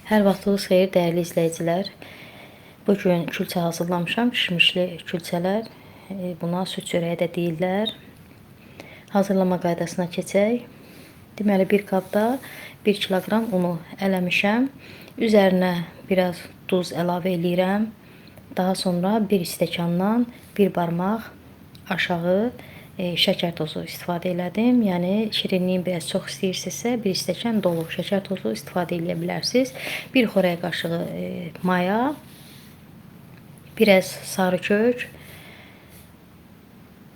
Hər vaxtınız xeyir, dəyərli izləyicilər. Bugün külçə hazırlamışam, kişmişli külçələr. Buna süd çörəyi də deyirlər. Hazırlama qaydasına keçək. Deməli, bir qabda 1 kiloqram unu eləmişəm. Üzərinə biraz duz əlavə eləyirəm. Daha sonra 1 stəkandan 1 barmaq aşağı şəkər tozu istifadə elədim. Yəni şirinliyin biraz çox istəyirsinizsə 1 stəkan dolu şəkər tozu istifadə edə bilərsiniz. 1 xörək qaşığı maya, biraz sarı kök,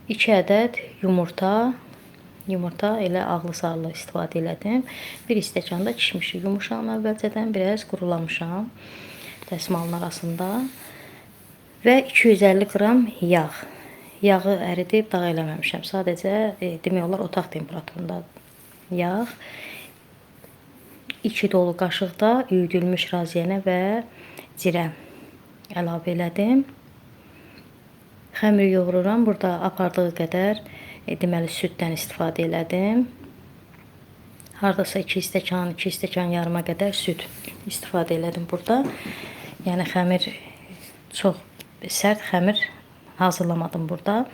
2 ədəd yumurta elə ağlı sarlı istifadə elədim. 1 stəkan da kişmişi yumuşam əvvəlcədən, biraz qurulamışam dəsmalın arasında və 250 qram yağ. Yağı əridib dağ eləməmişəm. Sadəcə demək olar otaq temperaturunda yağ. 2 dolu qaşıq da üyüdülmüş raziyənə və cirə əlavə elədim. Xəmir yoğururam. Burada apardığı qədər deməli süddən istifadə elədim. Hardasa 2 stəkan yarıma qədər süd istifadə elədim burada. Yəni xəmir çox sərt xəmir hazırlamadım burada.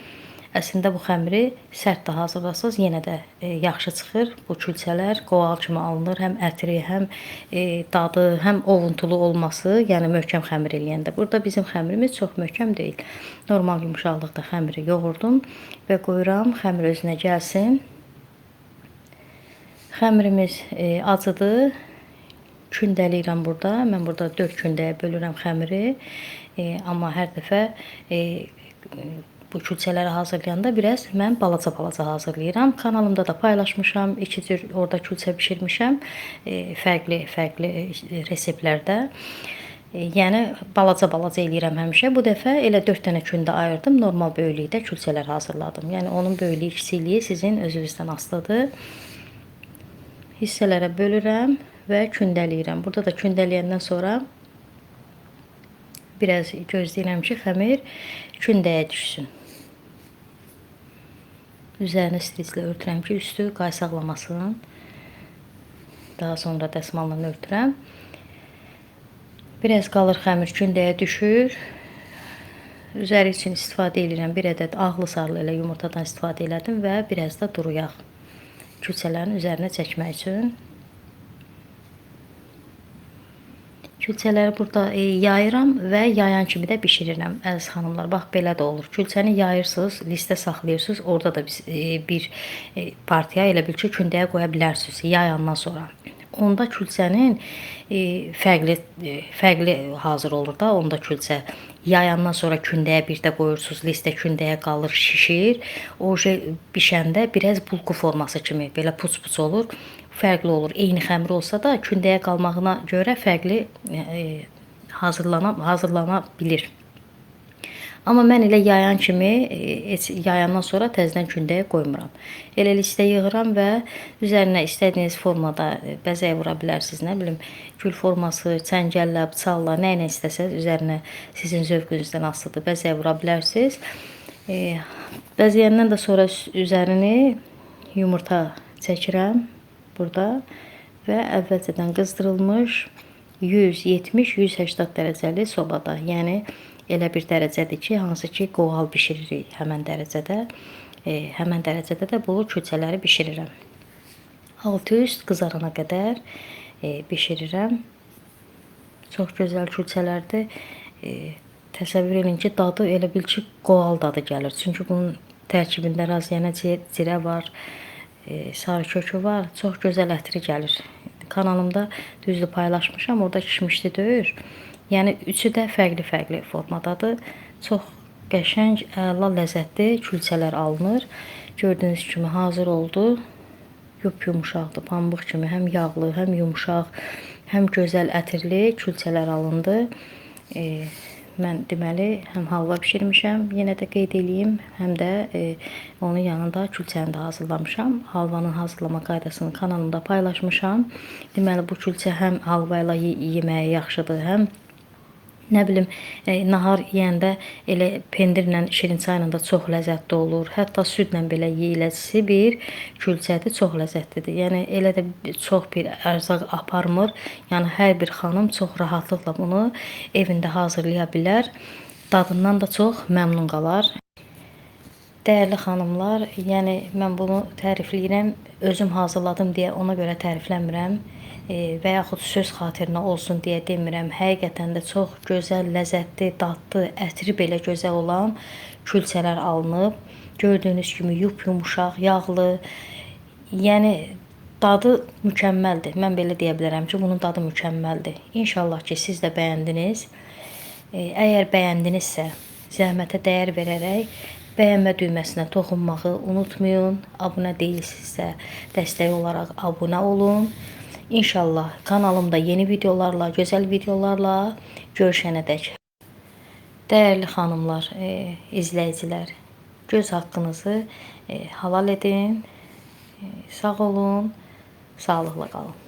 Əslində bu xəmiri sərt də hazırlasınız, yenə də yaxşı çıxır. Bu külçələr qoğal kimi alınır. Həm ətri, həm dadı, həm ovuntulu olması, yəni möhkəm xəmir eləyəndə. Burada bizim xəmirimiz çox möhkəm deyil. Normal yumşaqlıqda xəmiri yoğurdum və qoyuram, xəmir özünə gəlsin. Xəmirimiz acıdır. Kündəliyirəm burada. Mən burada 4 kündəyə bölürəm xəmiri. Amma hər dəfə bu külçələri hazırlayanda biraz mən balaca hazırlayıram. Kanalımda da paylaşmışam. 2 cür orada külçə bişirmişəm. Fərqli reseptlərdə. Yəni balaca eləyirəm həmişə. Bu dəfə elə 4 dənə kündə ayırdım. Normal böyüklükdə külçələr hazırladım. Yəni onun böyüklüyü, kiçikliyi sizin özünüzdən asılıdır. Hissələrə bölürəm və kündəliyirəm. Burada da kündəliyəndən sonra biraz gözləyirəm ki, xəmir kündəyə düşsün. Üzərini stilizlə örtürəm ki, üstü qaysaqlamasın. Daha sonra dəsmalla örtürəm. Biraz qalır xəmir kündəyə düşür. Üzəri üçün istifadə edirəm. 1 ədəd ağlı sarlı elə yumurtadan istifadə elədim və biraz da duru yağ külçələrin üzərinə çəkmək üçün. Külçələri burada yayıram və yayan kimi də bişirirəm. Əziz xanımlar, bax belə də olur. Külçəni yayırsınız, listə saxlayırsınız. Orada da bir partiya elə bil ki, kündəyə qoya bilərsiniz yayandan sonra. Onda külçənin fərqli hazır olur da, onda külçə yayandan sonra kündəyə bir də qoyursunuz, listə kündəyə qalır, şişir. O bişəndə biraz bulku forması kimi belə puç-puç olur. Fərqli olur. Eyni xəmir olsa da kündəyə qalmağına görə fərqli hazırlana bilir. Amma mən elə yayan kimi yayandan sonra təzədən kündəyə qoymuram. Elə listə yığıram və üzərinə istədiyiniz formada bəzək vura bilərsiniz. Nə bilim, gül forması, çəngəllə, bıçaqla, nə ilə istəsəz üzərinə sizin zövqünüzdən asılıdır. Bəzək vura bilərsiniz. Bəzəyəndən də sonra üzərini yumurta çəkirəm burada və əvvəlcədən qızdırılmış 170-180 dərəcəli sobada, yəni elə bir dərəcədir ki, hansı ki qoğal bişiririk həmən dərəcədə. Həmən dərəcədə də bu külçələri bişirirəm. Alt-üst qızarana qədər bişirirəm. Çox gözəl külçələrdir. Təsəvvür edin ki, dadı elə bil ki, qoğal dadı gəlir. Çünki bunun tərkibində raziyənə cirə var, sarı kökü var. Çox gözəl ətri gəlir. Kanalımda düzdür paylaşmışam. Orada kişmişli deyir. Yəni üçü də fərqli formadadır. Çox qəşəng, əla ləzzətli külçələr alınır. Gördüyünüz kimi hazır oldu. Yumuşaqdır, pambıq kimi. Həm yağlı, həm yumuşaq, həm gözəl ətirli külçələr alındı. Mən deməli həm halva bişirmişəm, yenə də qeyd edeyim, həm də onun yanında külçəni də hazırlamışam. Halvanın hazırlama qaydasını kanalımda paylaşmışam. Deməli bu külçə həm halva ilə yeməyə yaxşıdır, həm Nə bilim, nahar yeyəndə elə pendirlə, şirin çayla da çox ləzzətli olur. Hətta südlə belə yeyiləsi bir külçədir, çox ləzzətlidir. Yəni elə də çox bir ərzaq aparmır. Yəni hər bir xanım çox rahatlıqla bunu evində hazırlaya bilər. Dadından da çox məmnun qalar. Dəyərli xanımlar, yəni mən bunu tərifləyirəm, özüm hazırladım deyə ona görə tərifləmirəm. Və yaxud söz xatirinə olsun deyə demirəm. Həqiqətən də çox gözəl, ləzzətli, dadlı, ətri belə gözəl olan külçələr alınıb. Gördüyünüz kimi yumuşaq, yağlı. Yəni dadı mükəmməldir. Mən belə deyə bilərəm ki, bunun dadı mükəmməldir. İnşallah ki, siz də bəyəndiniz. Əgər bəyəndinizsə, zəhmətə dəyər verərək bəyənmə düyməsinə toxunmağı unutmayın. Abunə deyilsinizsə, dəstək olaraq abunə olun. İnşallah kanalımda yeni videolarla, gözəl videolarla görüşənədək. Dəyərli xanımlar, izləyicilər, göz haqqınızı halal edin. Sağ olun, sağlıqla qalın.